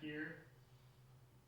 here.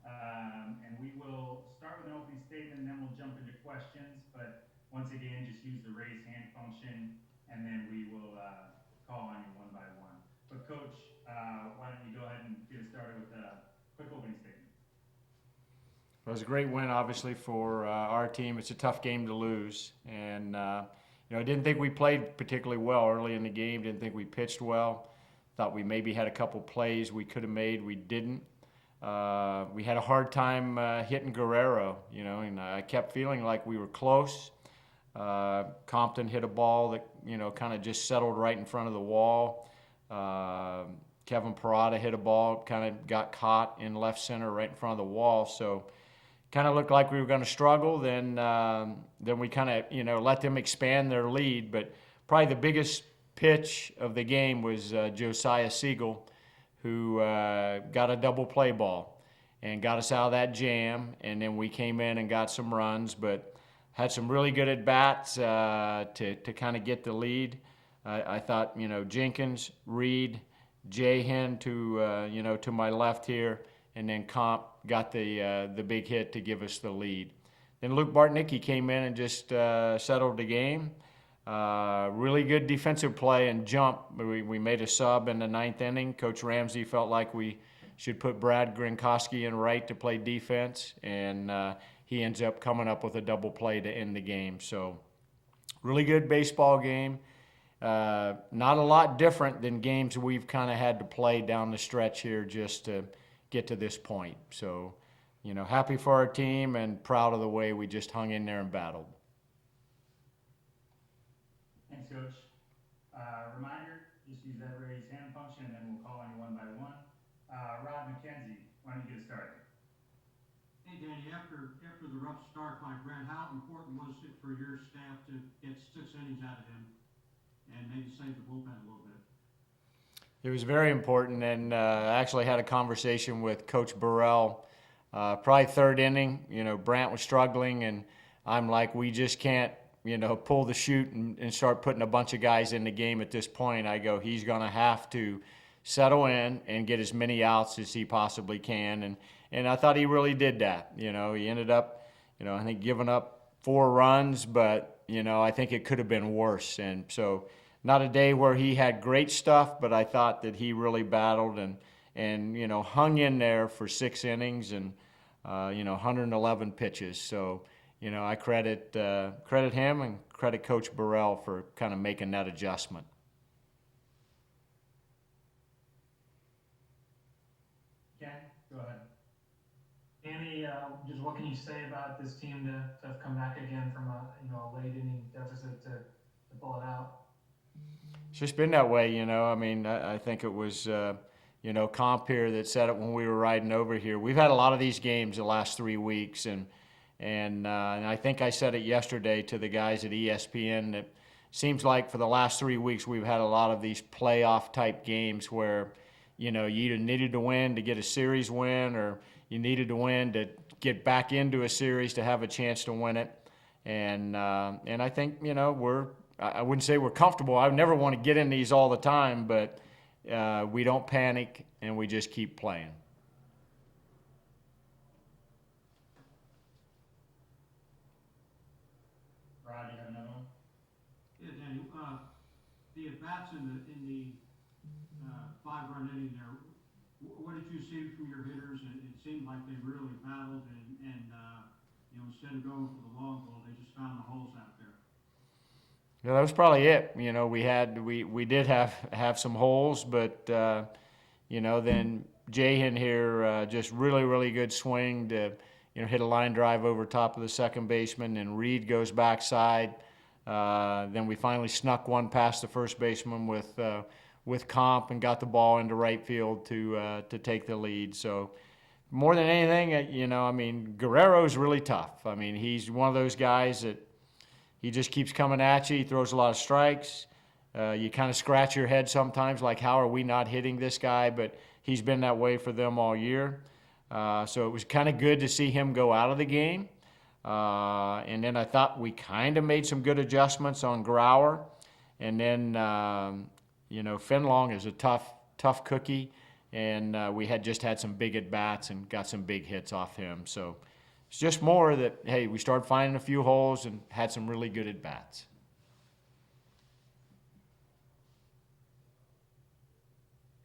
And we will start with an opening statement, and then we'll jump into questions. But once again, just use the raise hand function, and then we will call on you one by one. But Coach, why don't you go ahead and get us started with a quick opening statement? It was a great win, obviously, for our team. It's a tough game to lose, and I didn't think we played particularly well early in the game. Didn't think we pitched well. Thought we maybe had a couple plays we could have made. We didn't. We had a hard time hitting Guerrero, and I kept feeling like we were close. Compton hit a ball that, kind of just settled right in front of the wall. Kevin Parada hit a ball, kind of got caught in left center right in front of the wall. So kind of looked like we were going to struggle. Then we kind of, let them expand their lead. But probably the biggest pitch of the game was Josiah Siegel, who got a double play ball and got us out of that jam. And then we came in and got some runs, but had some really good at-bats to kind of get the lead. I thought, Jenkins, Reed, Jahan to my left here, and then Comp got the big hit to give us the lead. Then Luke Bartnicki came in and just settled the game. Really good defensive play and jump. We made a sub in the ninth inning. Coach Ramsey felt like we should put Brad Grinkowski in right to play defense, and he ends up coming up with a double play to end the game. So really good baseball game. Not a lot different than games we've kind of had to play down the stretch here just to get to this point. So, happy for our team and proud of the way we just hung in there and battled. Thanks, Coach. Reminder, just use that raise hand function, and then we'll call on you one by one. Rod McKenzie, why don't you get us started? Hey, Danny, after the rough start by Brent, how important was it for your staff to get 6 innings out of him and maybe save the bullpen a little bit? It was very important, and I actually had a conversation with Coach Burrell, probably third inning. Brant was struggling, and I'm like, we just can't, pull the chute and start putting a bunch of guys in the game at this point. I go, he's going to have to settle in and get as many outs as he possibly can, and I thought he really did that. He ended up, I think giving up 4 runs, but, I think it could have been worse. And so not a day where he had great stuff, but I thought that he really battled and hung in there for 6 innings and, 111 pitches. So, I credit him and credit Coach Burrell for kind of making that adjustment. Ken, go ahead. Danny, just what can you say about this team to have come back again from a late inning deficit to pull it out? It's just been that way, I think it was, Comp here that said it when we were riding over here. We've had a lot of these games the last 3 weeks, and I think I said it yesterday to the guys at ESPN that seems like for the last 3 weeks we've had a lot of these playoff type games where, you either needed to win to get a series win or you needed to win to get back into a series to have a chance to win it. And I think, I wouldn't say we're comfortable. I never want to get in these all the time, but we don't panic and we just keep playing. Rod, you have another one? Yeah, Danny, the at-bats in the 5-run inning there, what did you see from your hitters? It seemed like they really battled and instead of going for the long ball, they just found the holes out there. Yeah, that was probably it. We did have some holes, but then Jahan here just really, really good swing to hit a line drive over top of the second baseman, and Reed goes backside. Then we finally snuck one past the first baseman with Comp and got the ball into right field to take the lead. So more than anything, Guerrero's really tough. He's one of those guys that he just keeps coming at you. He throws a lot of strikes. You kind of scratch your head sometimes, like, how are we not hitting this guy? But he's been that way for them all year. So it was kind of good to see him go out of the game. And then I thought we kind of made some good adjustments on Grauer. And then, Fenlong is a tough cookie. and we had just had some big at bats and got some big hits off him. So it's just more that, hey, we started finding a few holes and had some really good at bats.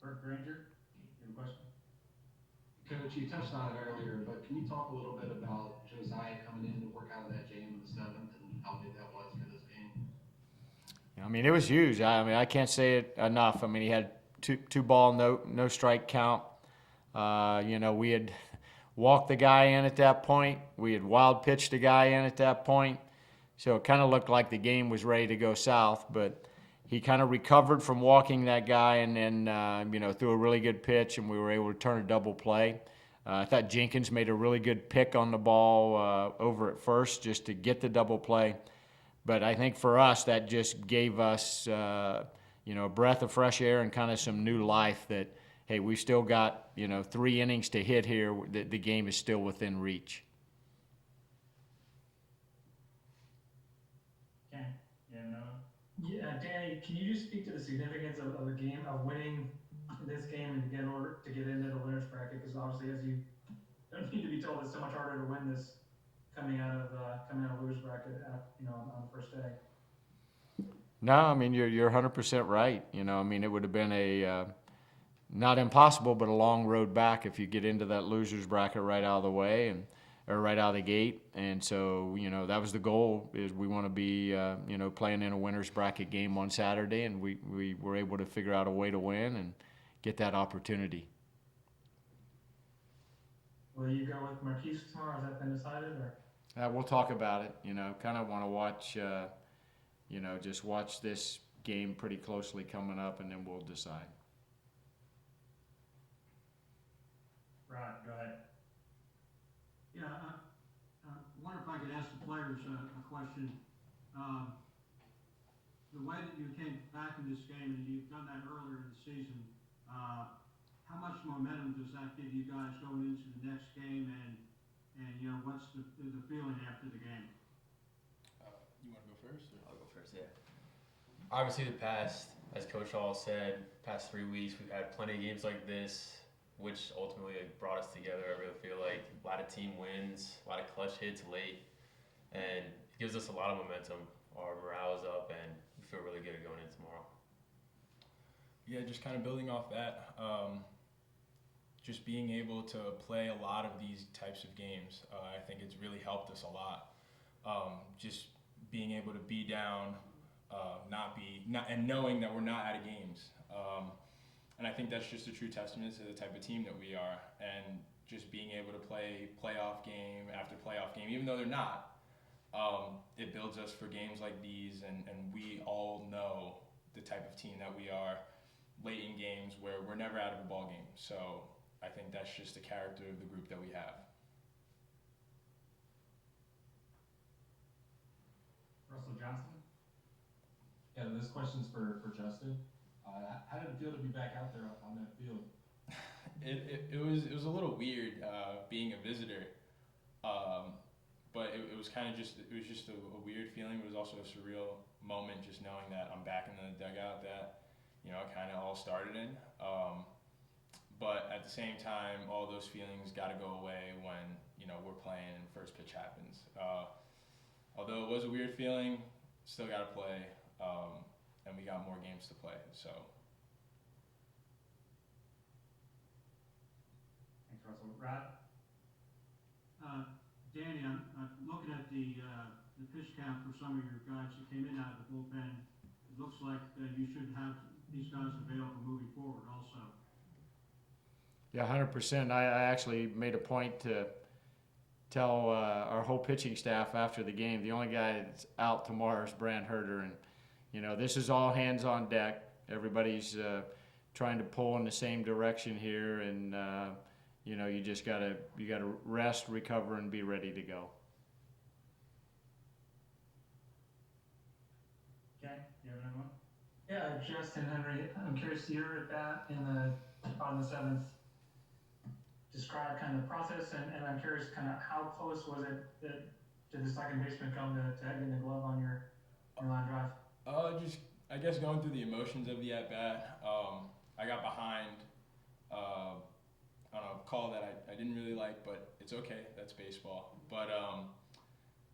Bert Granger, you have a question? Coach, you touched on it earlier, but can you talk a little bit about Josiah coming in to work out of that jam in the seventh and how big that was for this game? I mean, it was huge. I mean, I can't say it enough. I mean, he had two ball, no strike count. We had walked the guy in at that point. We had wild pitched the guy in at that point. So it kind of looked like the game was ready to go south, but he kind of recovered from walking that guy and then, threw a really good pitch, and we were able to turn a double play. I thought Jenkins made a really good pick on the ball over at first just to get the double play. But I think for us, that just gave us, a breath of fresh air and kind of some new life that, hey, we've still got, 3 innings to hit here. The game is still within reach. Ken, you have another? Yeah, Danny, can you just speak to the significance of the game, of winning this game and to get into the winners bracket? Because obviously, as you don't need to be told, it's so much harder to win this coming out of losers bracket, on the first day. No, I mean, you're 100% right. It would have been a not impossible, but a long road back if you get into that losers bracket right out of the way or right out of the gate. And so, that was the goal, is we want to be, playing in a winners bracket game on Saturday, and we were able to figure out a way to win and get that opportunity. Will you go with Marquise tomorrow? Has that been decided, or? We'll talk about it. Kind of want to watch, just watch this game pretty closely coming up, and then we'll decide. Rod, go ahead. Yeah, I wonder if I could ask the players a question. The way that you came back in this game, and you've done that earlier in the season, how much momentum does that give you guys going into the next game, and what's the feeling after the game? You want to go first? Or? I'll go first, yeah. Obviously, as Coach Hall said, past 3 weeks, we've had plenty of games like this, which ultimately brought us together. I really feel like a lot of team wins, a lot of clutch hits late, and it gives us a lot of momentum. Our morale is up, and we feel really good going in tomorrow. Yeah, just kind of building off that, just being able to play a lot of these types of games, I think it's really helped us a lot. Just being able to be down, and knowing that we're not out of games. And I think that's just a true testament to the type of team that we are, and just being able to play playoff game after playoff game, even though they're not, it builds us for games like these, and we all know the type of team that we are late in games where we're never out of a ball game. So I think that's just the character of the group that we have. Russell Johnson? Yeah, this question's for Justin. How did it feel to be back out there on that field? It was a little weird being a visitor, but it was kind of just a weird feeling. It was also a surreal moment, just knowing that I'm back in the dugout that it kind of all started in. But at the same time, all those feelings got to go away when we're playing and first pitch happens. Although it was a weird feeling, still got to play, and we got more games to play. So. Thanks, Russell. Rod? Danny, I'm looking at the pitch count for some of your guys that came in out of the bullpen. It looks like you should have these guys available moving forward also. Yeah, 100%. I actually made a point to tell our whole pitching staff after the game, the only guy that's out tomorrow is Brant Herter, and this is all hands on deck. Everybody's trying to pull in the same direction here, and you just gotta rest, recover, and be ready to go. Ken, you have another one? Yeah, Justin Henry, I'm curious, you're at bat in the bottom of the seventh. Describe kind of the process, and I'm curious kind of how close was it that did the second baseman come to getting the glove on your line drive? Just I guess going through the emotions of the at bat. I got behind call that I didn't really like, but it's okay. That's baseball. But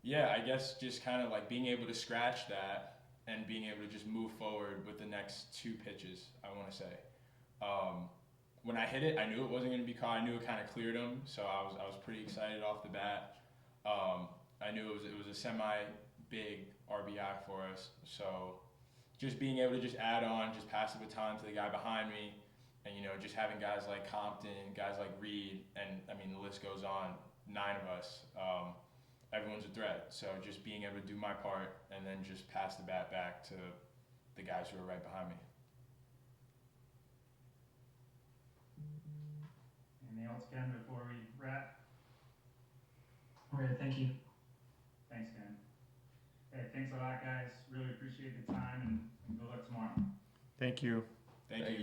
yeah, I guess just kind of like being able to scratch that and being able to just move forward with the next 2 pitches, I want to say. When I hit it, I knew it wasn't going to be caught. I knew it kind of cleared him, so I was pretty excited off the bat. I knew it was a semi-big RBI for us, so just being able to just add on, just pass the baton to the guy behind me, and just having guys like Compton, guys like Reed, and I mean the list goes on. 9 of us. Everyone's a threat. So just being able to do my part and then just pass the bat back to the guys who are right behind me. Anything else, Ken, before we wrap? Okay, thank you. Thanks, Ken. Hey, thanks a lot, guys. Really appreciate the time, and good luck tomorrow. Thank you. Thank you.